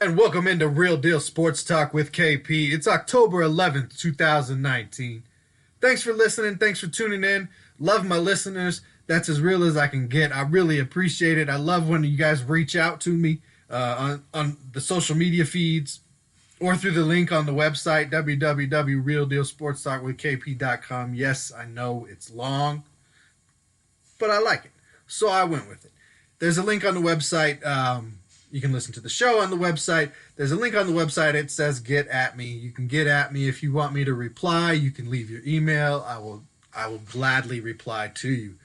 And welcome into Real Deal Sports Talk with KP. It's October 11th, 2019. Thanks for listening. Thanks for tuning in. Love my listeners. That's as real as I can get. I really appreciate it. I love when you guys reach out to me on the social media feeds or through the link on the website, www.realdealsportstalkwithkp.com. Yes, I know it's long, but I like it, so I went with it. There's a link on the website. You can listen to the show on the website. There's a link on the website. It says get at me. You can get at me if you want me to reply. You can leave your email. I will gladly reply to you.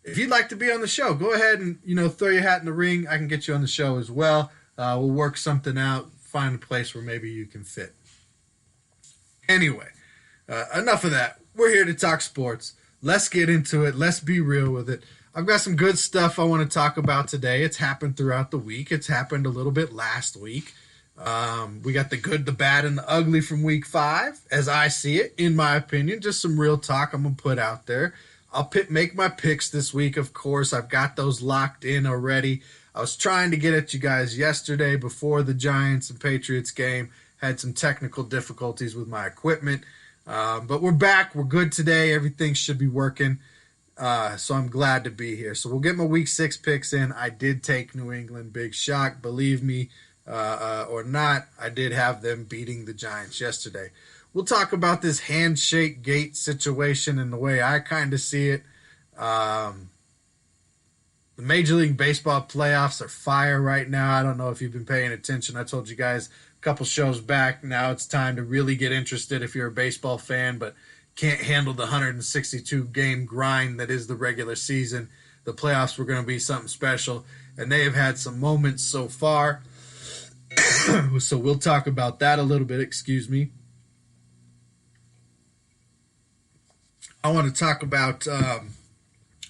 If you'd like to be on the show, go ahead and throw your hat in the ring. I can get you on the show as well. We'll work something out. Find a place where maybe you can fit. Anyway, enough of that. We're here to talk sports. Let's get into it. Let's be real with it. I've got some good stuff I want to talk about today. It's happened throughout the week. It's happened a little bit last week. We got the good, the bad, and the ugly from week 5, as I see it, in my opinion. Just some real talk I'm going to put out there. I'll make my picks this week, of course. I've got those locked in already. I was trying to get at you guys yesterday before the Giants and Patriots game. Had some technical difficulties with my equipment. But we're back. We're good today. Everything should be working. So I'm glad to be here. So we'll get my week 6 picks in. I did take New England. Big shock. Believe me or not, I did have them beating the Giants yesterday. We'll talk about this Handshakegate situation and the way I kind of see it. The Major League Baseball playoffs are fire right now. I don't know if you've been paying attention. I told you guys a couple shows back. Now it's time to really get interested if you're a baseball fan, but can't handle the 162-game grind that is the regular season. The playoffs were going to be something special, and they have had some moments so far. So we'll talk about that a little bit. Excuse me. I want to talk about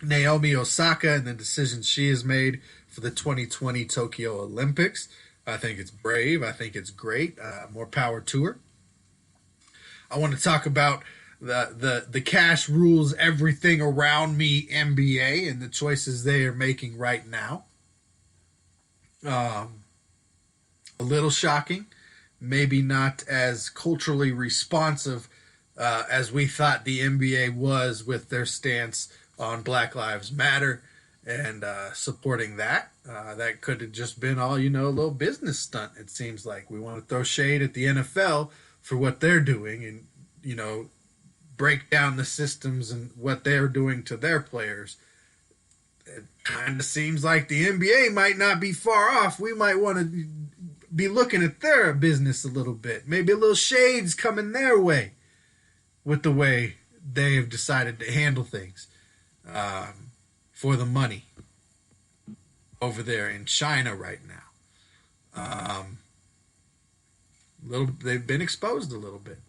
Naomi Osaka and the decision she has made for the 2020 Tokyo Olympics. I think it's brave. I think it's great. More power to her. I want to talk about the cash rules everything around me NBA and the choices they are making right now. A little shocking, maybe not as culturally responsive as we thought the NBA was with their stance on Black Lives Matter and supporting that. That could have just been all, a little business stunt, it seems like. We want to throw shade at the NFL for what they're doing and, break down the systems and what they're doing to their players. It kind of seems like the NBA might not be far off. We might want to be looking at their business a little bit. Maybe a little shades coming their way with the way they have decided to handle things for the money over there in China right now. They've been exposed a little bit.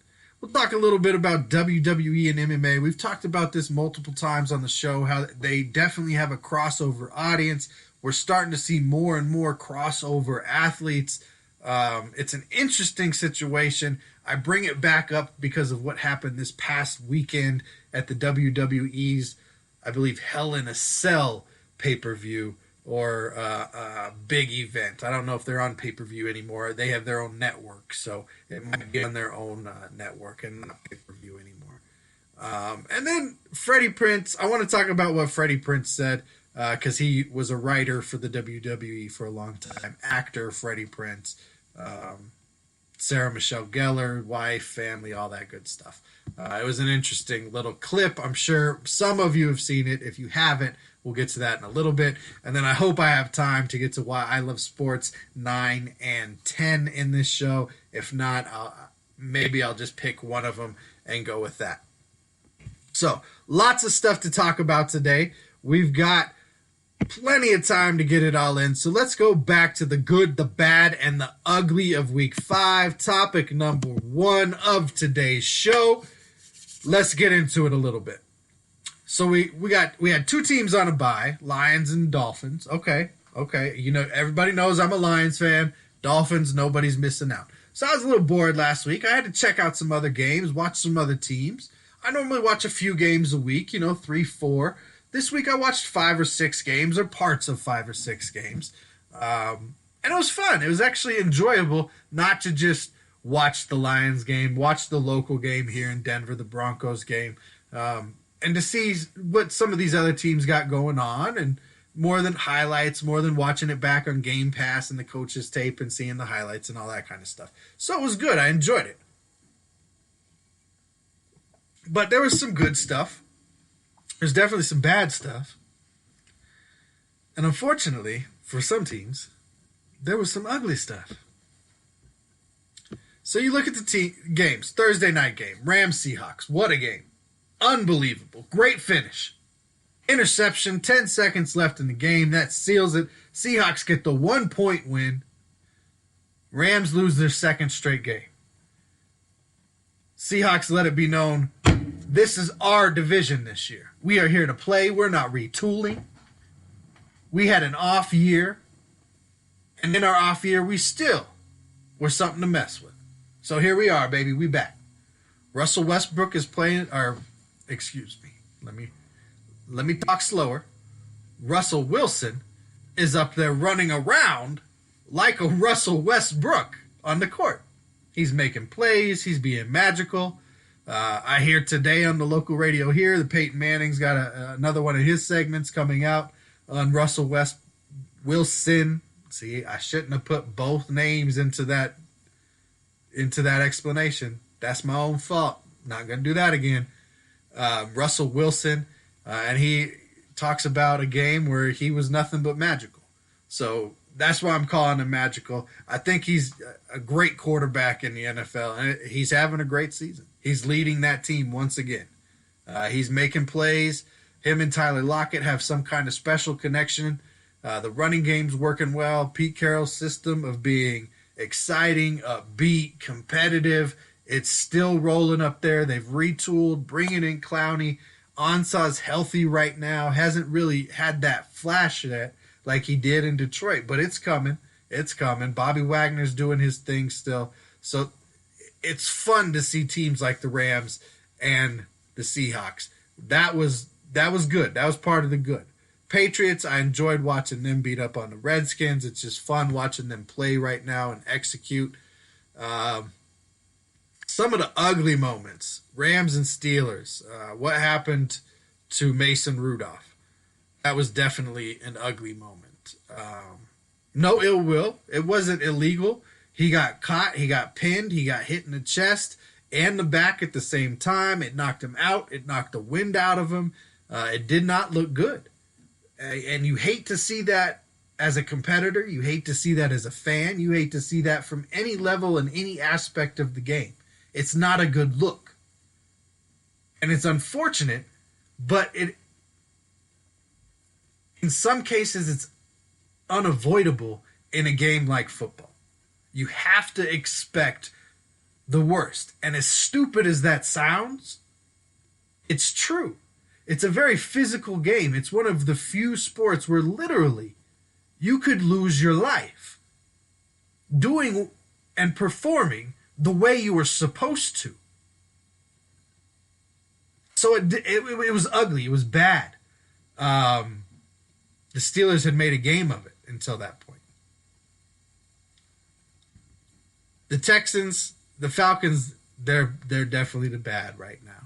We'll talk a little bit about WWE and MMA. We've talked about this multiple times on the show, how they definitely have a crossover audience. We're starting to see more and more crossover athletes. It's an interesting situation. I bring it back up because of what happened this past weekend at the WWE's, I believe, Hell in a Cell pay-per-view or big event. I don't know if they're on pay-per-view anymore. They have their own network, so it might be on their own network and not pay-per-view anymore. And then Freddie Prinze. I want to talk about what Freddie Prinze said because he was a writer for the WWE for a long time. Actor Freddie Prinze. Sarah Michelle Gellar, wife, family, all that good stuff. It was an interesting little clip. I'm sure some of you have seen it. If you haven't, we'll get to that in a little bit. And then I hope I have time to get to why I love sports 9 and 10 in this show. If not, maybe I'll just pick one of them and go with that. So, lots of stuff to talk about today. We've got plenty of time to get it all in. So let's go back to the good, the bad, and the ugly of week 5. Topic number 1 of today's show. Let's get into it a little bit. So we had 2 teams on a bye, Lions and Dolphins. Okay. Everybody knows I'm a Lions fan. Dolphins, nobody's missing out. So I was a little bored last week. I had to check out some other games, watch some other teams. I normally watch a few games a week, 3, 4. This week I watched 5 or 6 games or parts of 5 or 6 games. And it was fun. It was actually enjoyable not to just watch the Lions game, watch the local game here in Denver, the Broncos game, and to see what some of these other teams got going on, and more than highlights, more than watching it back on Game Pass and the coach's tape and seeing the highlights and all that kind of stuff. So it was good. I enjoyed it. But there was some good stuff. There's definitely some bad stuff. And unfortunately, for some teams, there was some ugly stuff. So you look at the games. Thursday night game. Rams-Seahawks. What a game. Unbelievable. Great finish. Interception. 10 seconds left in the game. That seals it. Seahawks get the 1-point win. Rams lose their second straight game. Seahawks let it be known, this is our division this year. We are here to play. We're not retooling. We had an off year. And in our off year, we still were something to mess with. So here we are, baby. We back. Russell Westbrook is playing, or excuse me, let me talk slower. Russell Wilson is up there running around like a Russell Westbrook on the court. He's making plays. He's being magical. I hear today on the local radio here that Peyton Manning's got another one of his segments coming out on Russell Wilson. See, I shouldn't have put both names into that explanation. That's my own fault. Not going to do that again. Russell Wilson, and he talks about a game where he was nothing but magical. So that's why I'm calling him magical. I think he's a great quarterback in the NFL, and he's having a great season. He's leading that team once again. He's making plays. Him and Tyler Lockett have some kind of special connection. The running game's working well. Pete Carroll's system of being exciting, upbeat, competitive, it's still rolling up there. They've retooled, bringing in Clowney. Ansah's healthy right now. Hasn't really had that flash yet like he did in Detroit, but it's coming. It's coming. Bobby Wagner's doing his thing still. So it's fun to see teams like the Rams and the Seahawks. That was good. That was part of the good. Patriots, I enjoyed watching them beat up on the Redskins. It's just fun watching them play right now and execute. Some of the ugly moments, Rams and Steelers. What happened to Mason Rudolph? That was definitely an ugly moment. No ill will. It wasn't illegal. He got caught. He got pinned. He got hit in the chest and the back at the same time. It knocked him out. It knocked the wind out of him. It did not look good. And you hate to see that as a competitor. You hate to see that as a fan. You hate to see that from any level and any aspect of the game. It's not a good look. And it's unfortunate, but in some cases it's unavoidable in a game like football. You have to expect the worst. And as stupid as that sounds, it's true. It's a very physical game. It's one of the few sports where literally you could lose your life doing and performing the way you were supposed to. So it was ugly. It was bad. The Steelers had made a game of it until that point. The Texans, the Falcons, they're definitely the bad right now.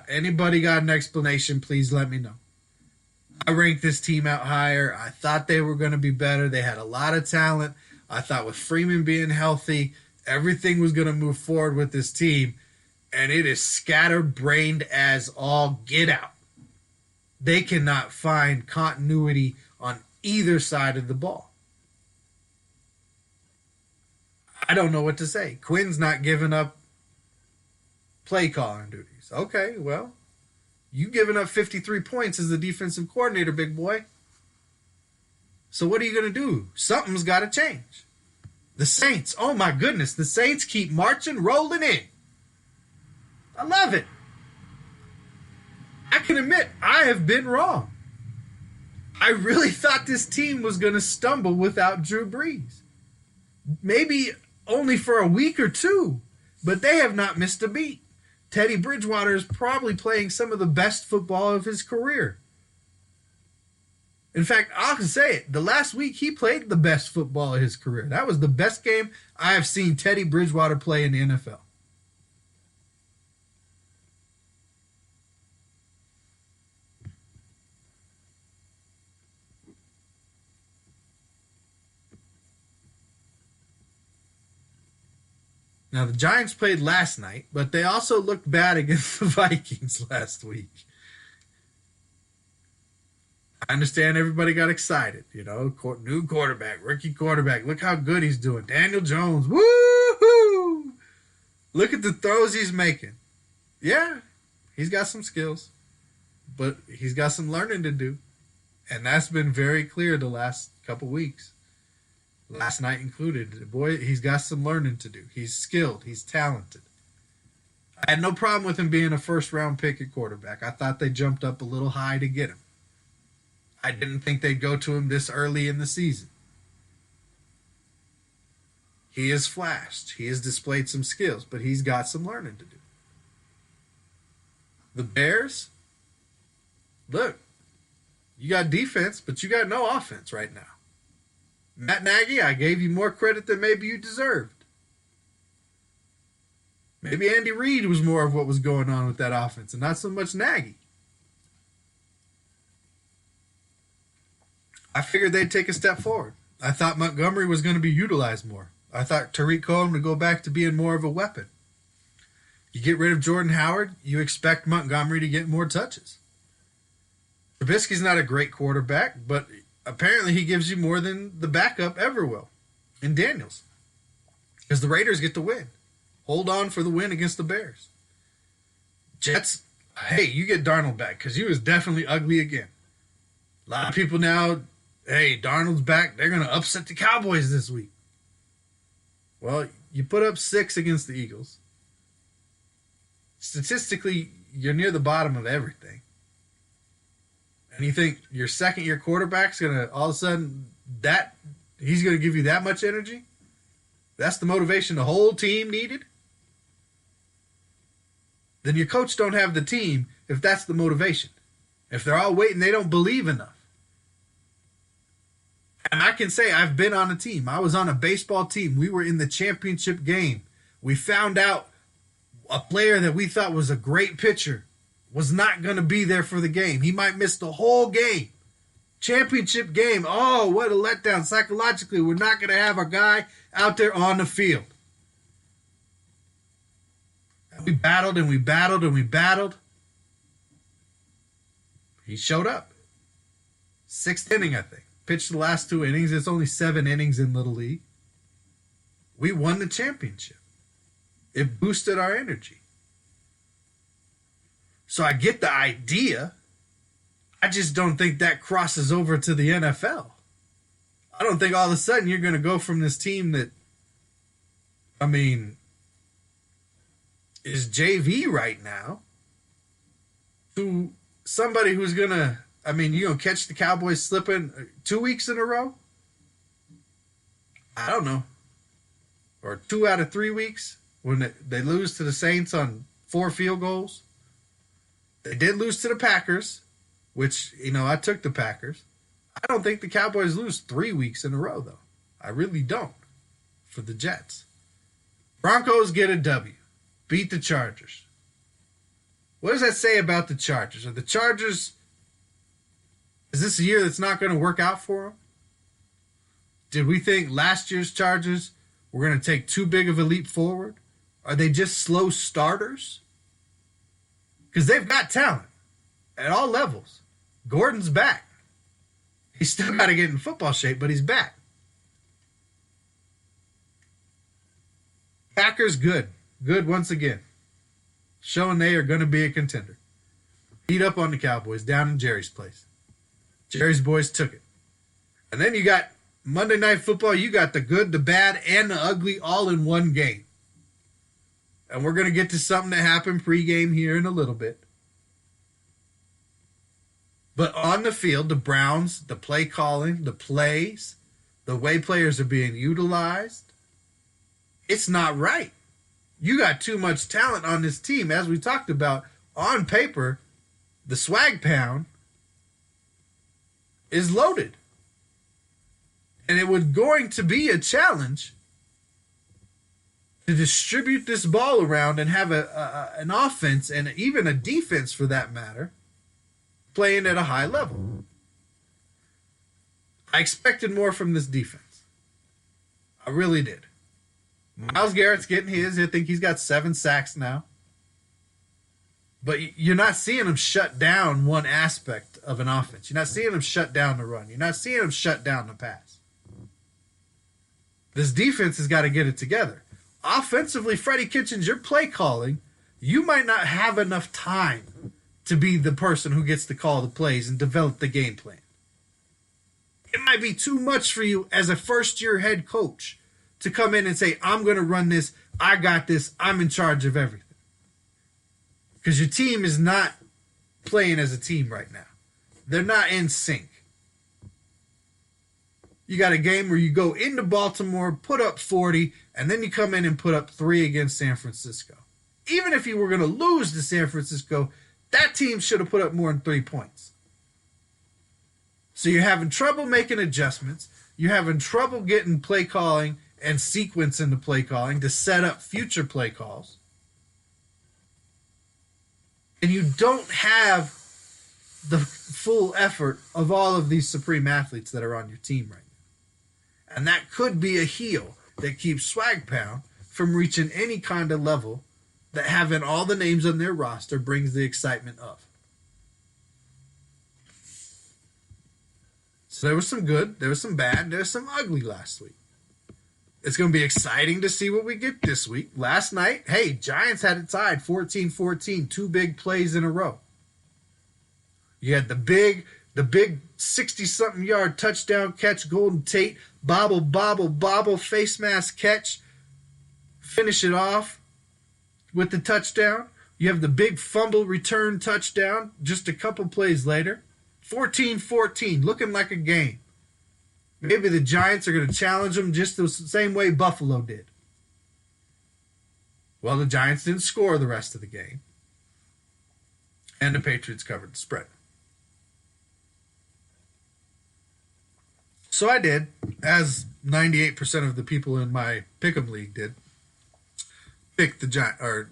Anybody got an explanation, please let me know. I ranked this team out higher. I thought they were going to be better. They had a lot of talent. I thought with Freeman being healthy, everything was going to move forward with this team. And it is scatterbrained as all get out. They cannot find continuity on either side of the ball. I don't know what to say. Quinn's not giving up play calling duties. Okay, well, you giving up 53 points as the defensive coordinator, big boy. So what are you going to do? Something's got to change. The Saints, oh my goodness, the Saints keep marching, rolling in. I love it. I can admit, I have been wrong. I really thought this team was going to stumble without Drew Brees. Maybe only for a week or two, but they have not missed a beat. Teddy Bridgewater is probably playing some of the best football of his career. In fact, I'll say it. The last week, he played the best football of his career. That was the best game I have seen Teddy Bridgewater play in the NFL. Now, the Giants played last night, but they also looked bad against the Vikings last week. I understand everybody got excited. New quarterback, rookie quarterback. Look how good he's doing. Daniel Jones. Woo-hoo! Look at the throws he's making. Yeah, he's got some skills, but he's got some learning to do. And that's been very clear the last couple weeks. Last night included. Boy, he's got some learning to do. He's skilled. He's talented. I had no problem with him being a first-round pick at quarterback. I thought they jumped up a little high to get him. I didn't think they'd go to him this early in the season. He has flashed. He has displayed some skills, but he's got some learning to do. The Bears, look, you got defense, but you got no offense right now. Matt Nagy, I gave you more credit than maybe you deserved. Maybe Andy Reid was more of what was going on with that offense and not so much Nagy. I figured they'd take a step forward. I thought Montgomery was going to be utilized more. I thought Tariq Cohen would go back to being more of a weapon. You get rid of Jordan Howard, you expect Montgomery to get more touches. Trubisky's not a great quarterback, but apparently he gives you more than the backup ever will in Daniels. Because the Raiders get to win. Hold on for the win against the Bears. Jets, hey, you get Darnold back because he was definitely ugly again. A lot of people now, hey, Darnold's back. They're going to upset the Cowboys this week. Well, you put up 6 against the Eagles. Statistically, you're near the bottom of everything. And you think your second-year quarterback's going to, all of a sudden, he's going to give you that much energy? That's the motivation the whole team needed? Then your coach don't have the team if that's the motivation. If they're all waiting, they don't believe enough. And I can say I've been on a team. I was on a baseball team. We were in the championship game. We found out a player that we thought was a great pitcher was not going to be there for the game. He might miss the whole game. Championship game. Oh, what a letdown. Psychologically, we're not going to have our guy out there on the field. And we battled and we battled and we battled. He showed up. 6th inning, I think. Pitched the last 2 innings. It's only 7 innings in Little League. We won the championship. It boosted our energy. So I get the idea. I just don't think that crosses over to the NFL. I don't think all of a sudden you're going to go from this team that, is JV right now to somebody who's going to, you're going to catch the Cowboys slipping 2 weeks in a row? I don't know. Or 2 out of 3 weeks when they lose to the Saints on 4 field goals. They did lose to the Packers, which, I took the Packers. I don't think the Cowboys lose 3 weeks in a row, though. I really don't for the Jets. Broncos get a W. Beat the Chargers. What does that say about the Chargers? Are the Chargers, is this a year that's not going to work out for them? Did we think last year's Chargers were going to take too big of a leap forward? Are they just slow starters? Because they've got talent at all levels. Gordon's back. He's still got to get in football shape, but he's back. Packers, good. Good once again. Showing they are going to be a contender. Beat up on the Cowboys down in Jerry's place. Jerry's boys took it. And then you got Monday Night Football. You got the good, the bad, and the ugly all in one game. And we're going to get to something that happened pregame here in a little bit. But on the field, the Browns, the play calling, the plays, the way players are being utilized, it's not right. You got too much talent on this team. As we talked about, on paper, the swag pound, is loaded. And it was going to be a challenge to distribute this ball around and have an offense and even a defense, for that matter, playing at a high level. I expected more from this defense. I really did. Myles Garrett's getting his. I think he's got 7 sacks now. But you're not seeing him shut down one aspect of an offense. You're not seeing him shut down the run. You're not seeing him shut down the pass. This defense has got to get it together. Offensively, Freddie Kitchens, your play calling, you might not have enough time to be the person who gets to call the plays and develop the game plan. It might be too much for you as a first-year head coach to come in and say, I'm going to run this, I got this, I'm in charge of everything. Because your team is not playing as a team right now. They're not in sync. You got a game where you go into Baltimore, put up 40, and then you come in and put up 3 against San Francisco. Even if you were going to lose to San Francisco, that team should have put up more than 3 points. So you're having trouble making adjustments. You're having trouble getting play calling and sequence into play calling to set up future play calls. And you don't have the full effort of all of these supreme athletes that are on your team right now. And that could be a heel that keeps Swag Pound from reaching any kind of level that having all the names on their roster brings the excitement of. So there was some good, there was some bad, there was some ugly last week. It's going to be exciting to see what we get this week. Last night, hey, Giants had it tied 14-14, 2 big plays in a row. You had the big 60-something yard touchdown catch, Golden Tate, bobble, face mask catch, finish it off with the touchdown. You have the big fumble return touchdown just a couple plays later. 14-14, looking like a game. Maybe the Giants are going to challenge them just the same way Buffalo did. Well, the Giants didn't score the rest of the game. And the Patriots covered the spread. So I did, as 98% of the people in my Pick'em League did, pick the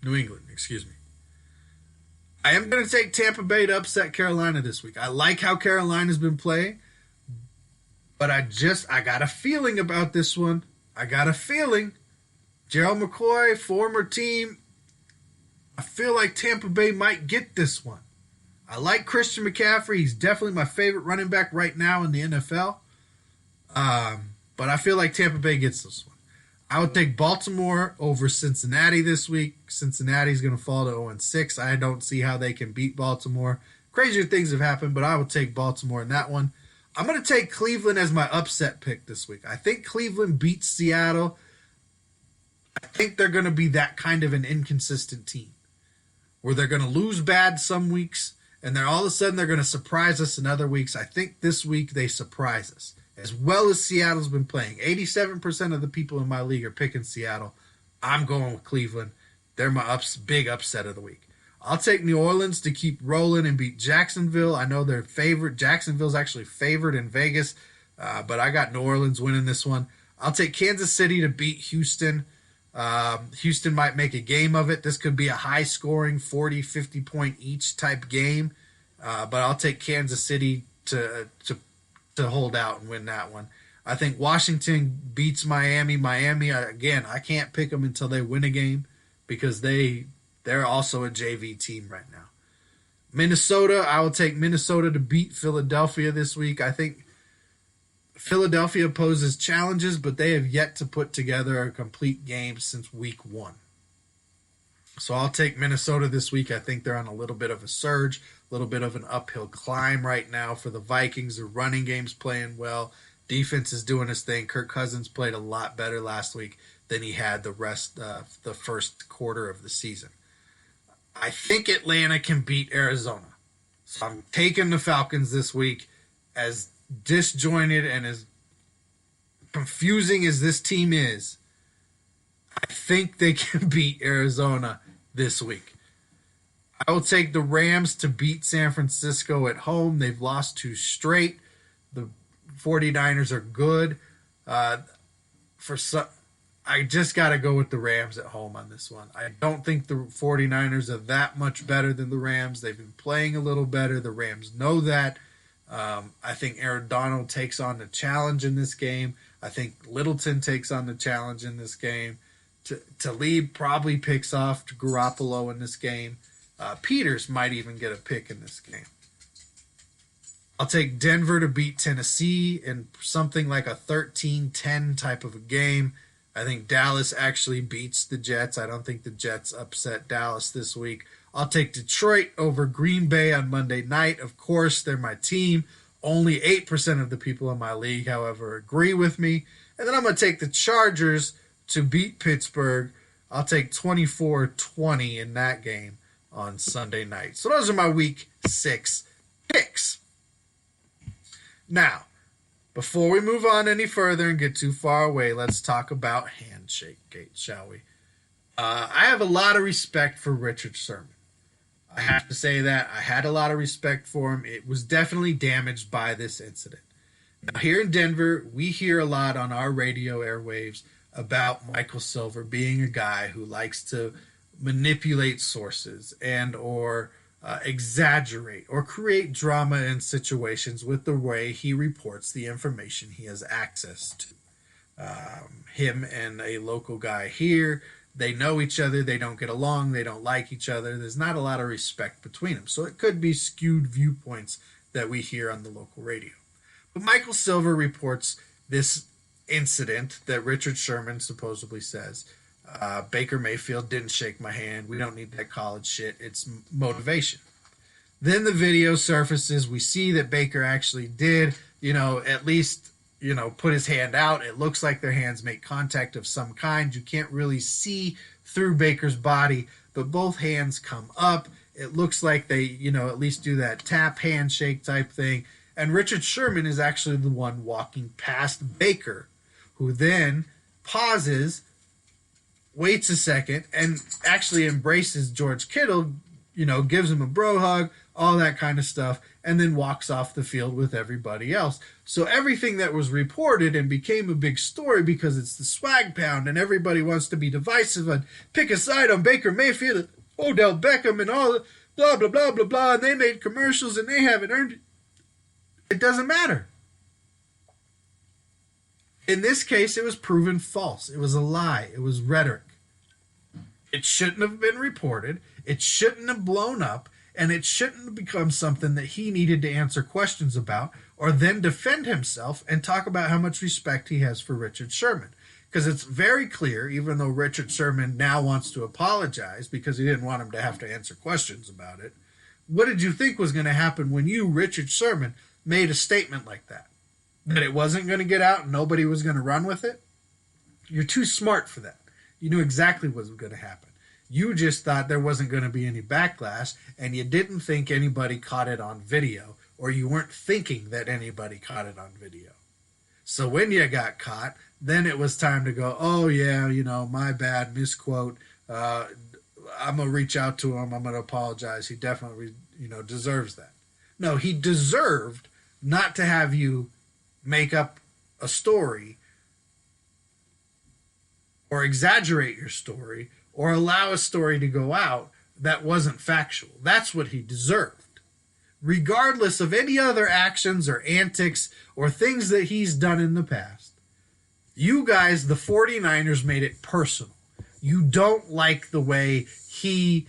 New England, excuse me. I am going to take Tampa Bay to upset Carolina this week. I like how Carolina's been playing, but I got a feeling about this one. I got a feeling. Gerald McCoy, former team, I feel like Tampa Bay might get this one. I like Christian McCaffrey. He's definitely my favorite running back right now in the NFL. But I feel like Tampa Bay gets this one. I would take Baltimore over Cincinnati this week. Cincinnati's going to fall to 0-6. I don't see how they can beat Baltimore. Crazier things have happened, but I would take Baltimore in that one. I'm going to take Cleveland as my upset pick this week. I think Cleveland beats Seattle. I think they're going to be that kind of an inconsistent team where they're going to lose bad some weeks, and then all of a sudden they're going to surprise us in other weeks. I think this week they surprise us. As well as Seattle's been playing. 87% of the people in my league are picking Seattle. I'm going with Cleveland. They're my big upset of the week. I'll take New Orleans to keep rolling and beat Jacksonville. I know they're favored. Jacksonville's actually favored in Vegas, but I got New Orleans winning this one. I'll take Kansas City to beat Houston. Houston might make a game of it. This could be a high-scoring 40, 50-point each type game, but I'll take Kansas City to hold out and win that one. I think Washington beats Miami. Miami, again, I can't pick them until they win a game because they're also a JV team right now. Minnesota, I will take Minnesota to beat Philadelphia this week. I think Philadelphia poses challenges, but they have yet to put together a complete game since week 1. So I'll take Minnesota this week. I think they're on a little bit of a surge, a little bit of an uphill climb right now for the Vikings. The running game's playing well. Defense is doing its thing. Kirk Cousins played a lot better last week than he had the first quarter of the season. I think Atlanta can beat Arizona. So I'm taking the Falcons this week. As disjointed and as confusing as this team is, I think they can beat Arizona this week. I will take the Rams to beat San Francisco at home. They've lost two straight. The 49ers are good. Uh, for some, I just got to go with the Rams at home on this one. I don't think the 49ers are that much better than the Rams. They've been playing a little better. The Rams know that. I think Aaron Donald takes on the challenge in this game. I think Littleton takes on the challenge in this game. Talib probably picks off Garoppolo in this game. Peters might even get a pick in this game. I'll take Denver to beat Tennessee in something like a 13-10 type of a game. I think Dallas actually beats the Jets. I don't think the Jets upset Dallas this week. I'll take Detroit over Green Bay on Monday night. Of course, they're my team. Only 8% of the people in my league, however, agree with me. And then I'm going to take the Chargers to beat Pittsburgh. I'll take 24-20 in that game on Sunday night. So those are my week 6 picks. Now, before we move on any further and get too far away, let's talk about Handshakegate, shall we? I have a lot of respect for Richard Sherman. I have to say that. I had a lot of respect for him. It was definitely damaged by this incident. Now, here in Denver, we hear a lot on our radio airwaves about Michael Silver being a guy who likes to manipulate sources and or exaggerate or create drama in situations with the way he reports the information he has access to. Him and a local guy here, they know each other, they don't get along, they don't like each other. There's not a lot of respect between them. So it could be skewed viewpoints that we hear on the local radio. But Michael Silver reports this incident that Richard Sherman supposedly says, Baker Mayfield didn't shake my hand. We don't need that college shit. It's motivation. Then the video surfaces. We see that Baker actually did, at least, put his hand out. It looks like their hands make contact of some kind. You can't really see through Baker's body, but both hands come up. It looks like they, at least do that tap handshake type thing. And Richard Sherman is actually the one walking past Baker, who then pauses, waits a second, and actually embraces George Kittle, gives him a bro hug, all that kind of stuff, and then walks off the field with everybody else. So everything that was reported and became a big story because it's the swag pound and everybody wants to be divisive and pick a side on Baker Mayfield, Odell Beckham, and all blah, blah, blah, blah, blah, and they made commercials and they haven't earned it. It doesn't matter. In this case, it was proven false. It was a lie. It was rhetoric. It shouldn't have been reported. It shouldn't have blown up. And it shouldn't have become something that he needed to answer questions about or then defend himself and talk about how much respect he has for Richard Sherman. Because it's very clear, even though Richard Sherman now wants to apologize because he didn't want him to have to answer questions about it, what did you think was going to happen when you, Richard Sherman, made a statement like that? That it wasn't going to get out and nobody was going to run with it? You're too smart for that. You knew exactly what was going to happen. You just thought there wasn't going to be any backlash, and you didn't think anybody caught it on video, or you weren't thinking that anybody caught it on video. So when you got caught, then it was time to go, oh yeah, my bad, misquote. I'm going to reach out to him. I'm going to apologize. He definitely, deserves that. No, he deserved not to have you make up a story or exaggerate your story or allow a story to go out that wasn't factual. That's what he deserved. Regardless of any other actions or antics or things that he's done in the past, you guys, the 49ers, made it personal. You don't like the way he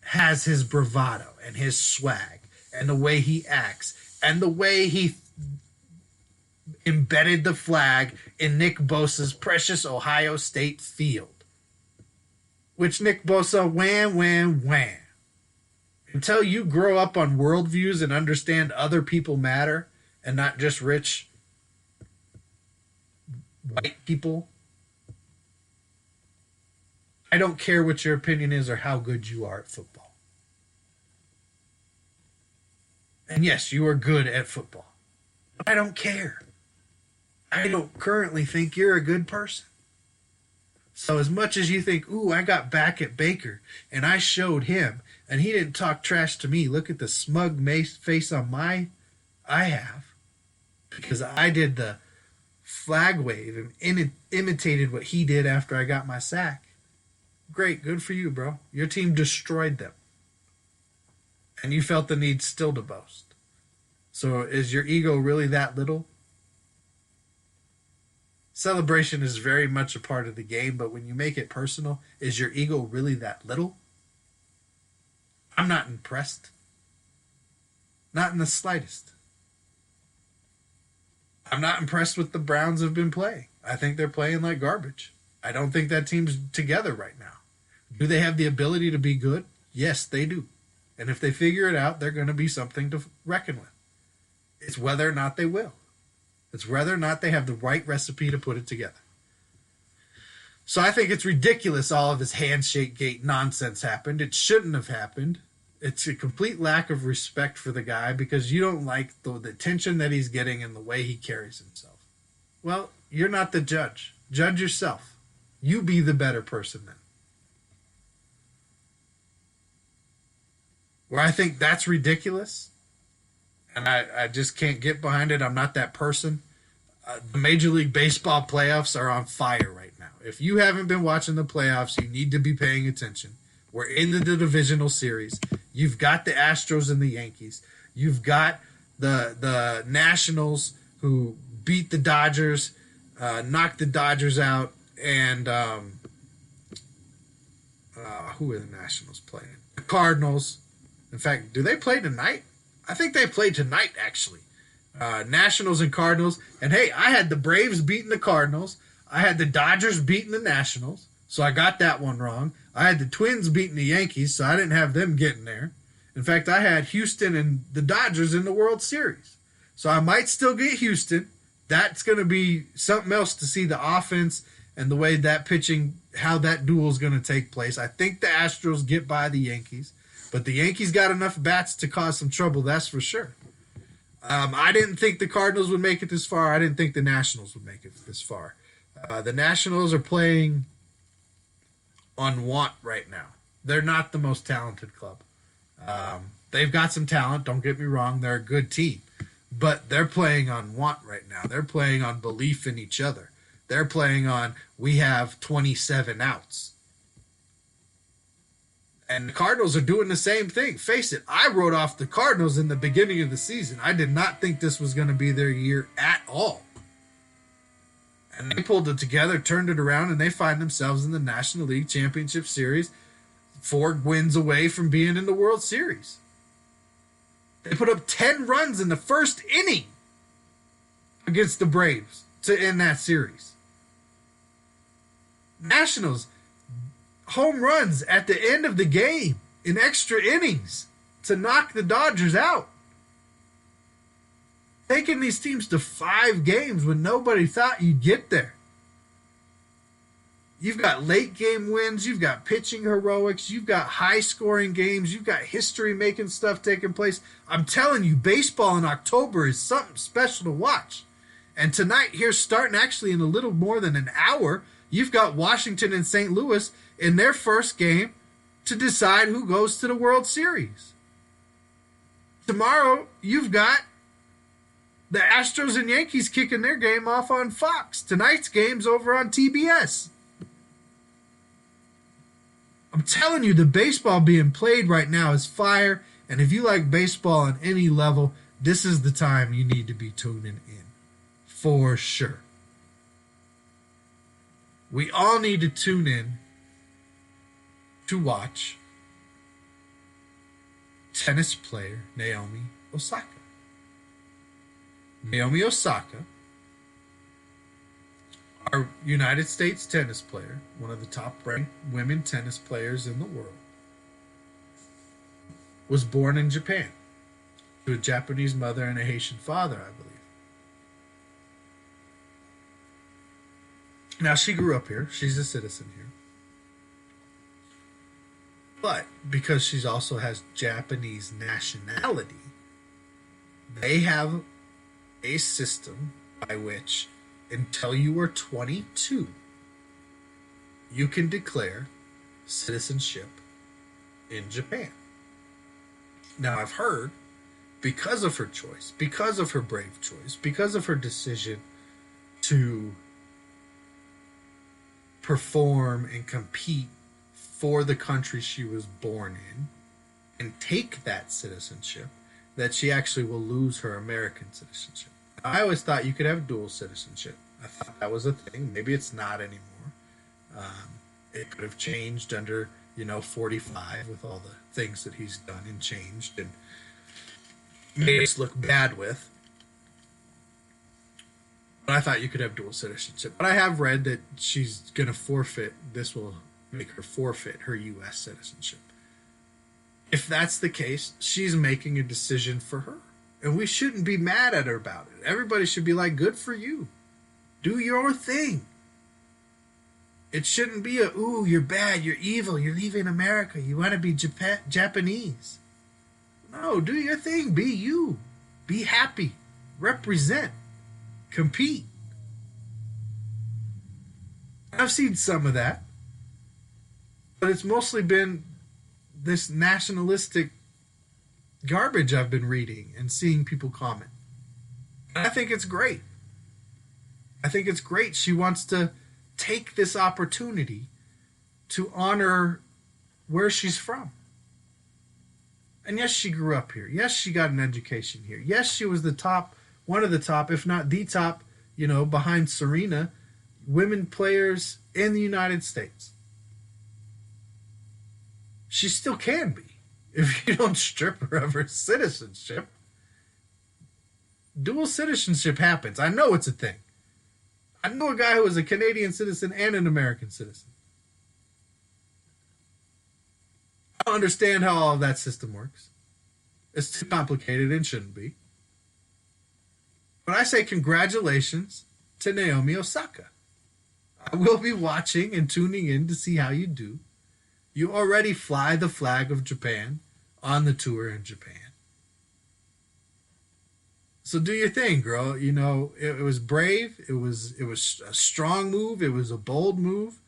has his bravado and his swag and the way he acts and the way he embedded the flag in Nick Bosa's precious Ohio State field. Which Nick Bosa, wham, wham, wham. Until you grow up on worldviews and understand other people matter and not just rich white people, I don't care what your opinion is or how good you are at football. And yes, you are good at football. But I don't care. I don't currently think you're a good person. So as much as you think, ooh, I got back at Baker and I showed him and he didn't talk trash to me, look at the smug face on I have, because I did the flag wave and imitated what he did after I got my sack. Great, good for you, bro. Your team destroyed them. And you felt the need still to boast. So is your ego really that little? Celebration is very much a part of the game, but when you make it personal, is your ego really that little? I'm not impressed. Not in the slightest. I'm not impressed with the Browns have been playing. I think they're playing like garbage. I don't think that team's together right now. Do they have the ability to be good? Yes, they do. And if they figure it out, they're going to be something to reckon with. It's whether or not they will. It's whether or not they have the right recipe to put it together. So I think it's ridiculous all of this Handshakegate nonsense happened. It shouldn't have happened. It's a complete lack of respect for the guy because you don't like the attention that he's getting and the way he carries himself. Well, you're not the judge. Judge yourself. You be the better person then. Where I think that's ridiculous, and I just can't get behind it. I'm not that person. The Major League Baseball playoffs are on fire right now. If you haven't been watching the playoffs, you need to be paying attention. We're into the divisional series. You've got the Astros and the Yankees. You've got the Nationals who beat the Dodgers, knocked the Dodgers out, and who are the Nationals playing? The Cardinals. In fact, do they play tonight? I think they play tonight, actually. Nationals and Cardinals. And hey, I had the Braves beating the Cardinals. I had the Dodgers beating the Nationals, so I got that one wrong. I had the Twins beating the Yankees, so I didn't have them getting there. In fact, I had Houston and the Dodgers in the World Series. So I might still get Houston. That's going to be something else to see the offense and the way that pitching, how that duel is going to take place. I think the Astros get by the Yankees. But the Yankees got enough bats to cause some trouble, that's for sure. I didn't think the Cardinals would make it this far. I didn't think the Nationals would make it this far. The Nationals are playing on want right now. They're not the most talented club. They've got some talent, don't get me wrong. They're a good team. But they're playing on want right now. They're playing on belief in each other. They're playing on, we have 27 outs. And the Cardinals are doing the same thing. Face it, I wrote off the Cardinals in the beginning of the season. I did not think this was going to be their year at all. And they pulled it together, turned it around, and they find themselves in the National League Championship Series, 4 wins away from being in the World Series. They put up 10 runs in the first inning against the Braves to end that series. Nationals, home runs at the end of the game in extra innings to knock the Dodgers out. Taking these teams to 5 games when nobody thought you'd get there. You've got late game wins. You've got pitching heroics. You've got high scoring games. You've got history making stuff taking place. I'm telling you, baseball in October is something special to watch. And tonight, here starting actually in a little more than an hour, you've got Washington and St. Louis in their first game to decide who goes to the World Series. Tomorrow, you've got the Astros and Yankees kicking their game off on Fox. Tonight's game's over on TBS. I'm telling you, the baseball being played right now is fire. And if you like baseball on any level, this is the time you need to be tuning in. For sure. We all need to tune in to watch tennis player Naomi Osaka. Naomi Osaka, our United States tennis player, one of the top-ranked women tennis players in the world, was born in Japan to a Japanese mother and a Haitian father, I believe. Now, she grew up here. She's a citizen here. But because she also has Japanese nationality, they have a system by which, until you are 22, you can declare citizenship in Japan. Now, I've heard, because of her choice, because of her brave choice, because of her decision to perform and compete for the country she was born in and take that citizenship, that she actually will lose her American citizenship. I always thought you could have dual citizenship. I thought that was a thing. Maybe it's not anymore. It could have changed under, 45 with all the things that he's done and changed and made us look bad with. But I thought you could have dual citizenship. But I have read that she's going to forfeit. This will make her forfeit her U.S. citizenship. If that's the case, she's making a decision for her. And we shouldn't be mad at her about it. Everybody should be like, good for you. Do your thing. It shouldn't be ooh, you're bad, you're evil, you're leaving America, you want to be Japanese. No, do your thing. Be you. Be happy. Represent. Compete. I've seen some of that. But it's mostly been this nationalistic garbage I've been reading and seeing people comment. And I think it's great. I think it's great. She wants to take this opportunity to honor where she's from. And yes, she grew up here. Yes, she got an education here. Yes, she was one of the top, if not the top, behind Serena, women players in the United States. She still can be if you don't strip her of her citizenship. Dual citizenship happens. I know it's a thing. I know a guy who is a Canadian citizen and an American citizen. I don't understand how all of that system works. It's too complicated and shouldn't be. But I say congratulations to Naomi Osaka. I will be watching and tuning in to see how you do. You already fly the flag of Japan on the tour in Japan. So do your thing, girl. It was brave. It was a strong move. It was a bold move.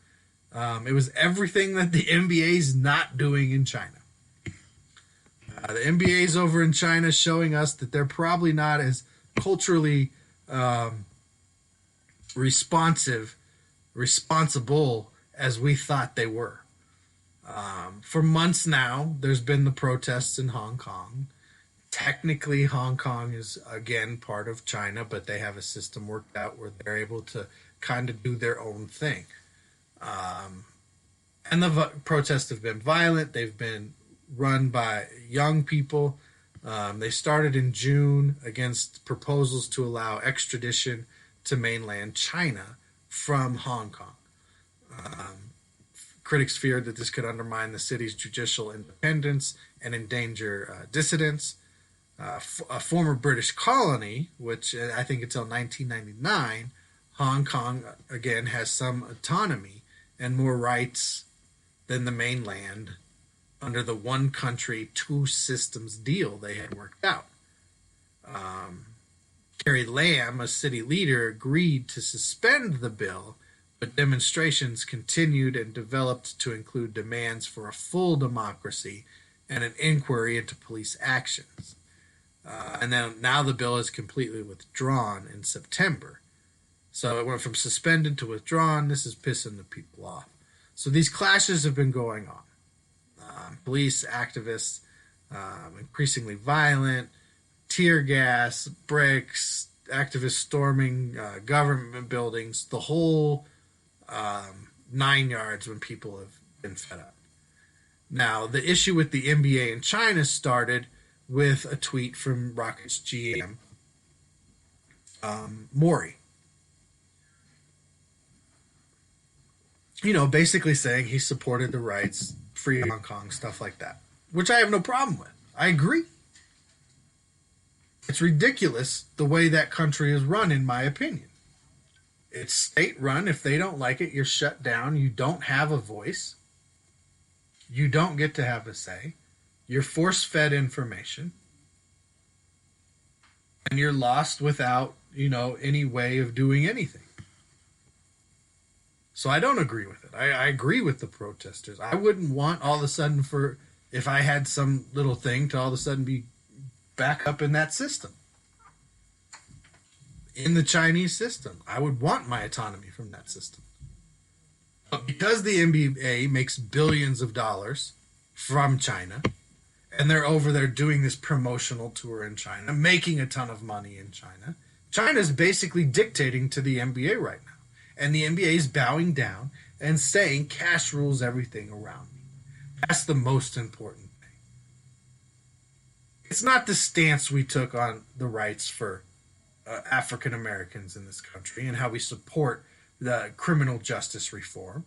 It was everything that the NBA's not doing in China. The NBA's over in China showing us that they're probably not as culturally responsible as we thought they were. For months now, there's been the protests in Hong Kong. Technically, Hong Kong is, again, part of China, but they have a system worked out where they're able to kind of do their own thing. And the protests have been violent. They've been run by young people. They started in June against proposals to allow extradition to mainland China from Hong Kong. Critics feared that this could undermine the city's judicial independence and endanger dissidents. A former British colony, which I think until 1999, Hong Kong, again, has some autonomy and more rights than the mainland under the one country, two systems deal they had worked out. Carrie Lam, a city leader, agreed to suspend the bill, but demonstrations continued and developed to include demands for a full democracy and an inquiry into police actions. And then now the bill is completely withdrawn in September. So it went from suspended to withdrawn. This is pissing the people off. So these clashes have been going on. Police, activists, increasingly violent, tear gas, bricks, activists storming government buildings, the whole 9 yards when people have been fed up. Now, the issue with the NBA in China started with a tweet from Rockets GM, Mori. Basically saying he supported the rights, free Hong Kong, stuff like that, which I have no problem with. I agree. It's ridiculous the way that country is run, in my opinion. It's state-run. If they don't like it, you're shut down. You don't have a voice. You don't get to have a say. You're force-fed information. And you're lost without, any way of doing anything. So I don't agree with it. I agree with the protesters. I wouldn't want all of a sudden if I had some little thing to all of a sudden be back up in that system. In the Chinese system. I would want my autonomy from that system. But because the NBA makes billions of dollars from China, and they're over there doing this promotional tour in China, making a ton of money in China, China's basically dictating to the NBA right now. And the NBA is bowing down and saying cash rules everything around me. That's the most important thing. It's not the stance we took on the rights for African Americans in this country and how we support the criminal justice reform.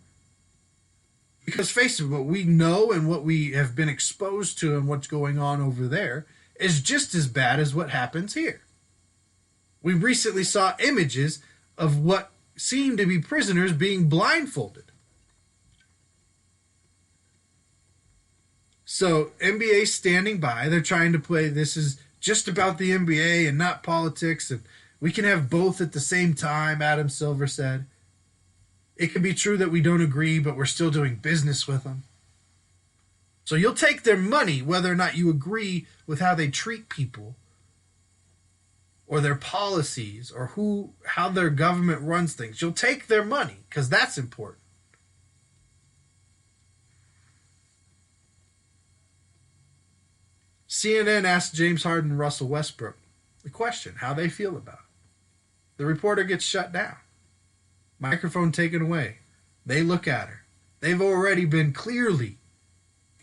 Because face it, what we know and what we have been exposed to and what's going on over there is just as bad as what happens here. We recently saw images of what seemed to be prisoners being blindfolded. So NBA standing by, they're trying to play this is just about the NBA and not politics, and we can have both at the same time, Adam Silver said. It can be true that we don't agree, but we're still doing business with them. So you'll take their money whether or not you agree with how they treat people or their policies or how their government runs things. You'll take their money because that's important. CNN asked James Harden and Russell Westbrook the question, how they feel about it. The reporter gets shut down. Microphone taken away. They look at her. They've already been clearly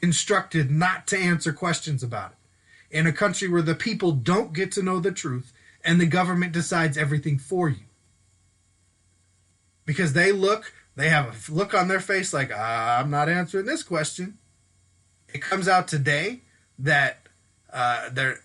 instructed not to answer questions about it. In a country where the people don't get to know the truth and the government decides everything for you. Because they have a look on their face like, I'm not answering this question. It comes out today that they're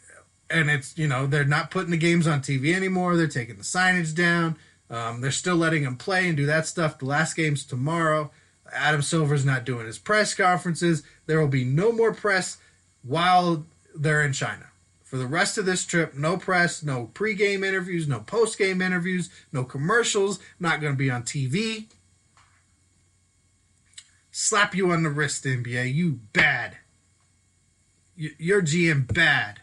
not putting the games on TV anymore. They're taking the signage down. They're still letting them play and do that stuff. The last game's tomorrow. Adam Silver's not doing his press conferences. There will be no more press while they're in China. For the rest of this trip, no press, no pre-game interviews, no post-game interviews, no commercials, not going to be on TV. Slap you on the wrist, NBA. You bad. Your GM bad.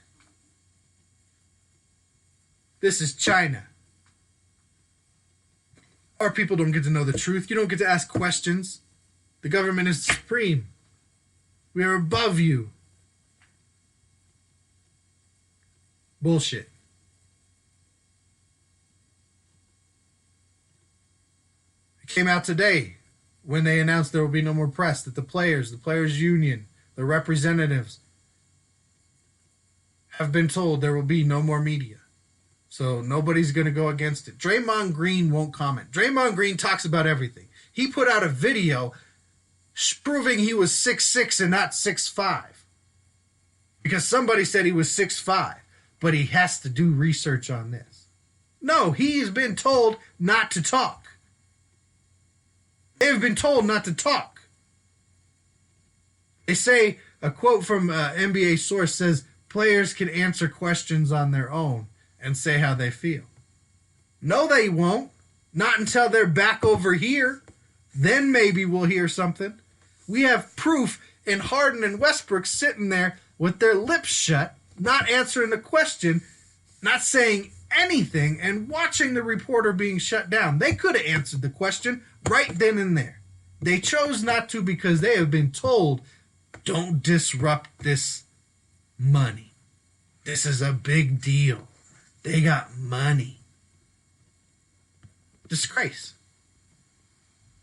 This is China. Our people don't get to know the truth. You don't get to ask questions. The government is supreme. We are above you. Bullshit. It came out today when they announced there will be no more press, that the players union, the representatives have been told there will be no more media. So nobody's going to go against it. Draymond Green won't comment. Draymond Green talks about everything. He put out a video proving he was 6'6" and not 6'5". Because somebody said he was 6'5", but he has to do research on this. No, he has been told not to talk. They have been told not to talk. They say, a quote from NBA source says, players can answer questions on their own and say how they feel. No, they won't. Not until they're back over here. Then maybe we'll hear something. We have proof in Harden and Westbrook sitting there with their lips shut, not answering the question, not saying anything, and watching the reporter being shut down. They could have answered the question right then and there. They chose not to because they have been told, don't disrupt this money. This is a big deal. They got money. Disgrace.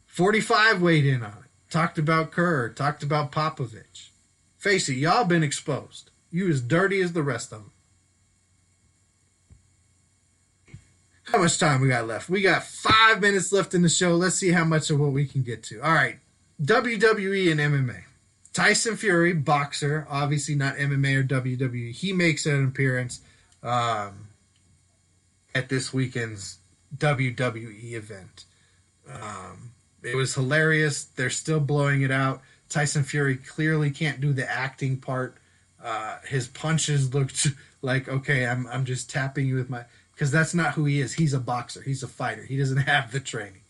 45 weighed in on it. Talked about Kerr. Talked about Popovich. Face it, y'all been exposed. You as dirty as the rest of them. How much time we got left? We got 5 minutes left in the show. Let's see how much of what we can get to. All right. WWE and MMA. Tyson Fury, boxer, obviously not MMA or WWE. He makes an appearance at this weekend's WWE event. It was hilarious. They're still blowing it out. Tyson Fury clearly can't do the acting part. His punches looked like, okay, I'm just tapping you with my... Because that's not who he is. He's a boxer. He's a fighter. He doesn't have the training.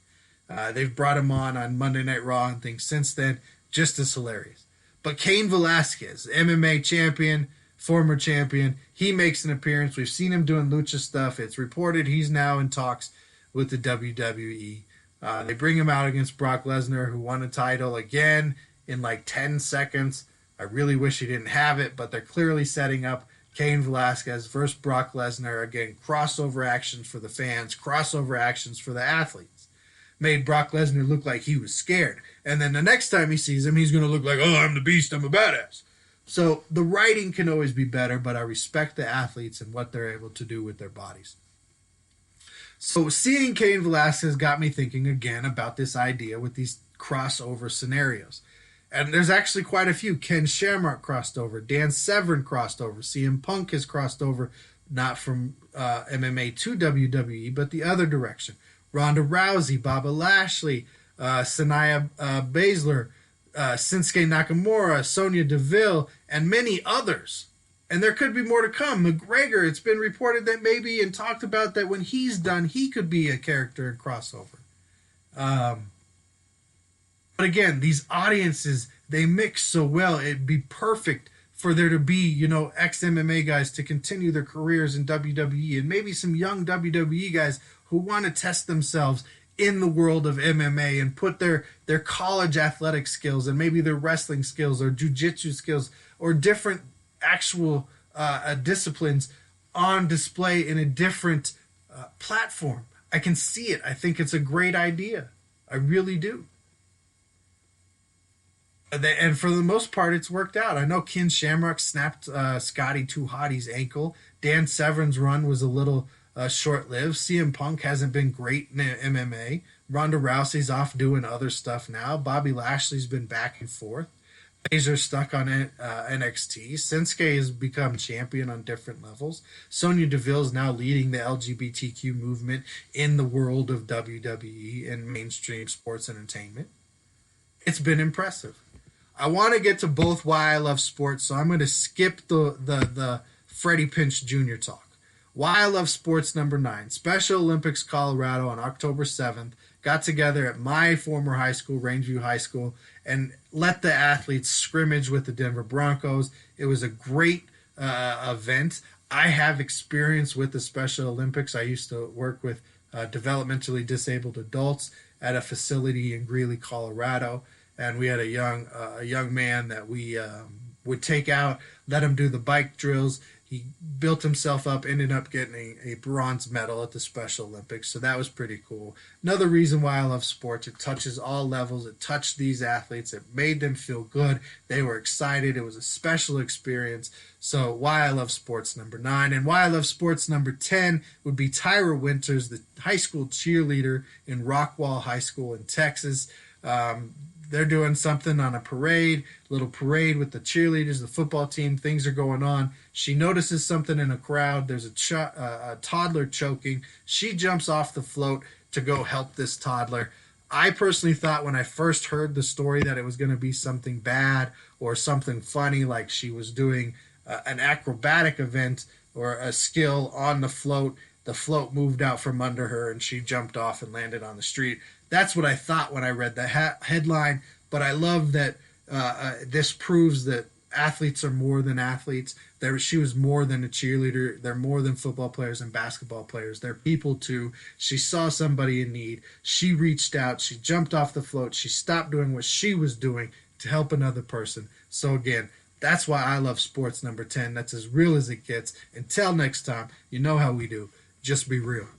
They've brought him on Monday Night Raw and things since then, just as hilarious. But Cain Velasquez, MMA champion, former champion, he makes an appearance. We've seen him doing lucha stuff. It's reported he's now in talks with the WWE. They bring him out against Brock Lesnar, who won a title again in like 10 seconds. I really wish he didn't have it, but they're clearly setting up Cain Velasquez versus Brock Lesnar. Again, crossover actions for the fans, crossover actions for the athletes. Made Brock Lesnar look like he was scared. And then the next time he sees him, he's going to look like, oh, I'm the beast, I'm a badass. So the writing can always be better, but I respect the athletes and what they're able to do with their bodies. So seeing Cain Velasquez got me thinking again about this idea with these crossover scenarios. And there's actually quite a few. Ken Shamrock crossed over. Dan Severn crossed over. CM Punk has crossed over, not from MMA to WWE, but the other direction. Ronda Rousey, Bobby Lashley, Sanaya Baszler, Shinsuke Nakamura, Sonya Deville, and many others. And there could be more to come. McGregor, it's been reported that maybe and talked about that when he's done, he could be a character in crossover. But again, these audiences, they mix so well. It'd be perfect for there to be, ex-MMA guys to continue their careers in WWE and maybe some young WWE guys who want to test themselves in the world of MMA and put their college athletic skills and maybe their wrestling skills or jiu-jitsu skills or different actual disciplines on display in a different platform. I can see it. I think it's a great idea. I really do. And for the most part, it's worked out. I know Ken Shamrock snapped Scotty 2 Hottie's ankle. Dan Severn's run was a little short-lived. CM Punk hasn't been great in MMA. Ronda Rousey's off doing other stuff now. Bobby Lashley's been back and forth. Baszler's stuck on NXT. Shinsuke has become champion on different levels. Sonya Deville's now leading the LGBTQ movement in the world of WWE and mainstream sports entertainment. It's been impressive. I want to get to both why I love sports, so I'm going to skip the Freddie Pinch Jr. talk. Why I love sports number 9. Special Olympics Colorado on October 7th. Got together at my former high school, Rangeview High School, and let the athletes scrimmage with the Denver Broncos. It was a great event. I have experience with the Special Olympics. I used to work with developmentally disabled adults at a facility in Greeley, Colorado, and we had a young man that we would take out, let him do the bike drills. He built himself up, ended up getting a bronze medal at the Special Olympics, so that was pretty cool. Another reason why I love sports, it touches all levels. It touched these athletes. It made them feel good. They were excited. It was a special experience. So why I love sports number 9. And why I love sports number 10 would be Tyra Winters, the high school cheerleader in Rockwall High School in Texas. They're doing something on a little parade with the cheerleaders, the football team. Things are going on. She notices something in a crowd. There's a toddler choking. She jumps off the float to go help this toddler. I personally thought when I first heard the story that it was going to be something bad or something funny, like she was doing an acrobatic event or a skill on the float. The float moved out from under her and she jumped off and landed on the street. That's what I thought when I read the headline, but I love that this proves that athletes are more than athletes. She was more than a cheerleader. They're more than football players and basketball players. They're people too. She saw somebody in need. She reached out. She jumped off the float. She stopped doing what she was doing to help another person. So again, that's why I love sports number 10. That's as real as it gets. Until next time, you know how we do. Just be real.